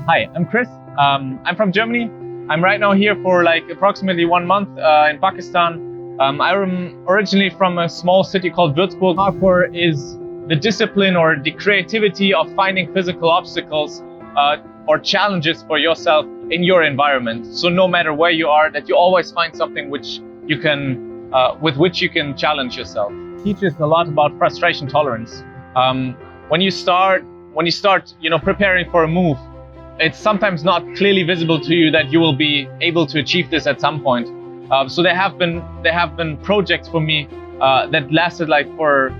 Hi, I'm Chris. I'm from Germany. I'm right now here for like approximately 1 month in Pakistan. I'm originally from a small city called Würzburg. Parkour is the discipline or the creativity of finding physical obstacles or challenges for yourself in your environment. So no matter where you are, that you always find something which you can, with which you can challenge yourself. It teaches a lot about frustration tolerance. When you start, preparing for a move, it's sometimes not clearly visible to you that you will be able to achieve this at some point. So there have been projects for me that lasted like for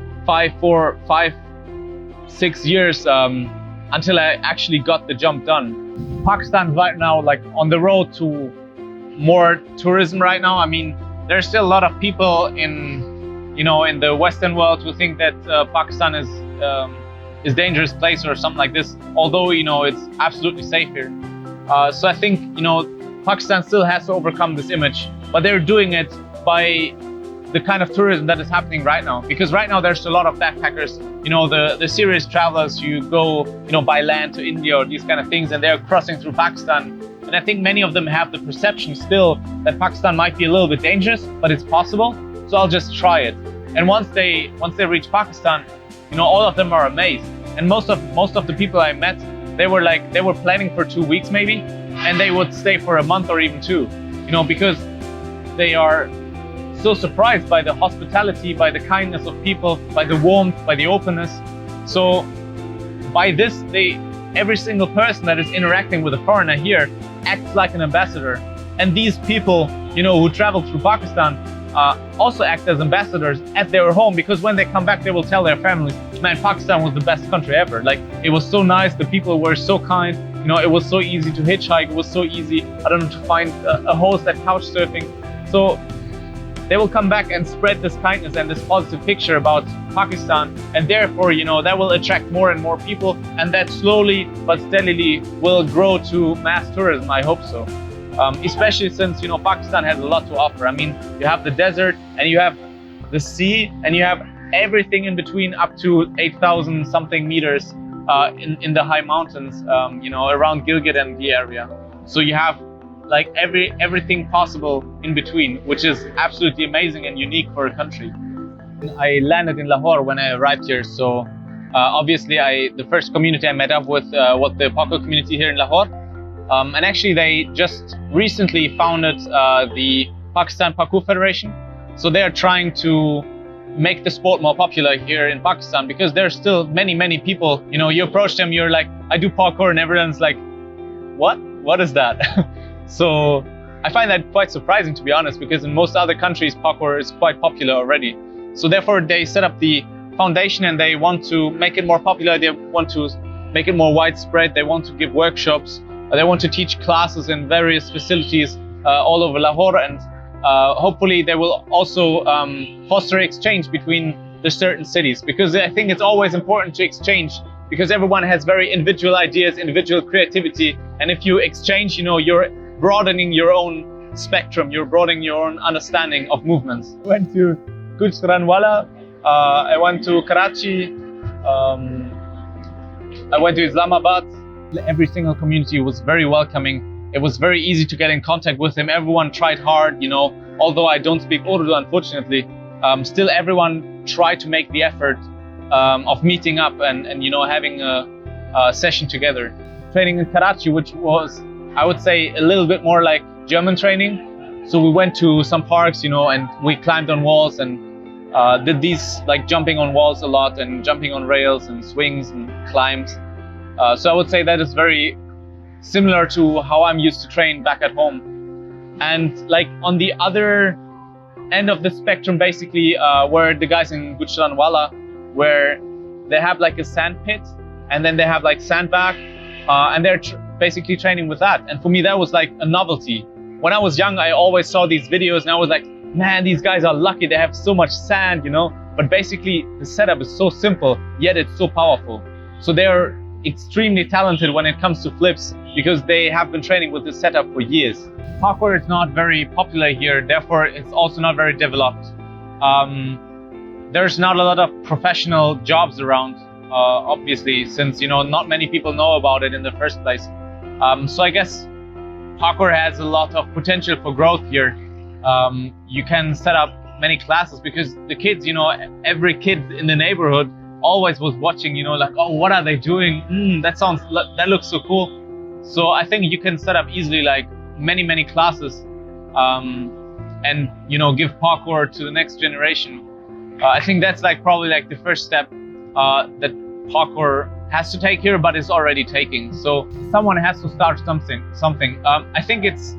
6 years until I actually got the jump done. Pakistan right now like on the road to more tourism right now. I mean, there's still a lot of people in the Western world who think that Pakistan is dangerous place or something like this, although it's absolutely safe here. So I think Pakistan still has to overcome this image, but they're doing it by the kind of tourism that is happening right now, because right now there's a lot of backpackers, the serious travelers who go by land to India or these kind of things, and they're crossing through Pakistan. And I think many of them have the perception still that Pakistan might be a little bit dangerous, but it's possible, so I'll just try it. And once they reach Pakistan, all of them are amazed. And most of the people I met, they were planning for 2 weeks maybe, and they would stay for a month or even 2, because they are so surprised by the hospitality, by the kindness of people, by the warmth, by the openness. So by this, every single person that is interacting with a foreigner here acts like an ambassador. And these people, who travel through Pakistan, also act as ambassadors at their home, because when they come back, they will tell their families, man, Pakistan was the best country ever. Like, it was so nice, the people were so kind, it was so easy to hitchhike, it was so easy, to find a host at couch surfing. So they will come back and spread this kindness and this positive picture about Pakistan, and therefore, that will attract more and more people, and that slowly but steadily will grow to mass tourism, I hope so. Especially since Pakistan has a lot to offer. I mean, you have the desert and you have the sea and you have everything in between, up to 8,000 something meters in the high mountains, around Gilgit and the area. So you have like everything possible in between, which is absolutely amazing and unique for a country. I landed in Lahore when I arrived here, so obviously the first community I met up with was the Parkour community here in Lahore. And actually they just recently founded the Pakistan Parkour Federation. So they are trying to make the sport more popular here in Pakistan, because there's still many people, you approach them, you're like, I do parkour, and everyone's like, what is that? So I find that quite surprising, to be honest, because in most other countries parkour is quite popular already. So therefore they set up the foundation and they want to make it more popular, they want to make it more widespread, they want to give workshops. They want to teach classes in various facilities all over Lahore, and hopefully they will also foster exchange between the certain cities, because I think it's always important to exchange, because everyone has very individual ideas, individual creativity, and if you exchange, you're broadening your own spectrum, you're broadening your own understanding of movements. I went to Gujranwala, I went to Karachi, I went to Islamabad. Every single community was very welcoming. It was very easy to get in contact with them. Everyone tried hard, although I don't speak Urdu, unfortunately. Still everyone tried to make the effort of meeting up and having a session together. Training in Karachi, which was, I would say, a little bit more like German training. So we went to some parks, and we climbed on walls and did these like jumping on walls a lot and jumping on rails and swings and climbs. So I would say that is very similar to how I'm used to train back at home. And like on the other end of the spectrum, basically, were the guys in Gujranwala, where they have like a sand pit and then they have like sandbag, and they're basically training with that. And for me, that was like a novelty. When I was young, I always saw these videos and I was like, man, these guys are lucky, they have so much sand, But basically, the setup is so simple, yet it's so powerful. So they're extremely talented when it comes to flips, because they have been training with this setup for years. Parkour is not very popular here, therefore it's also not very developed. There's not a lot of professional jobs around, obviously, since not many people know about it in the first place. So I guess parkour has a lot of potential for growth here. You can set up many classes because the kids, every kid in the neighborhood always was watching, like, oh, what are they doing? That looks so cool. So I think you can set up easily like many classes, and give parkour to the next generation. I think that's probably the first step that parkour has to take here, but is already taking. So someone has to start something. I think it's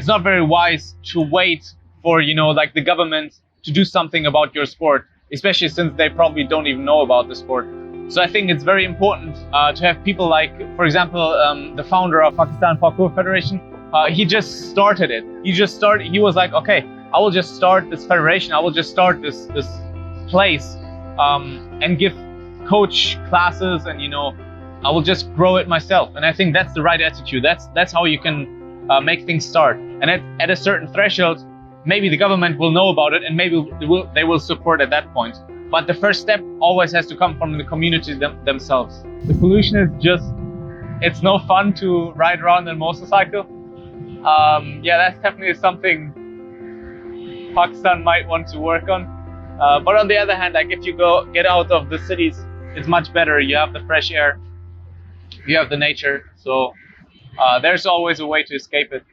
not very wise to wait for the government to do something about your sport, especially since they probably don't even know about the sport. So I think it's very important to have people like, for example, the founder of Pakistan Parkour Federation. He just started it. He was like, okay, I will just start this federation. I will just start this place and give coach classes, and I will just grow it myself. And I think that's the right attitude. That's how you can make things start. And at a certain threshold, maybe the government will know about it, and maybe they will support at that point. But the first step always has to come from the community themselves. The pollution is it's no fun to ride around in a motorcycle. That's definitely something Pakistan might want to work on. But on the other hand, if you get out of the cities, it's much better. You have the fresh air, you have the nature. So there's always a way to escape it.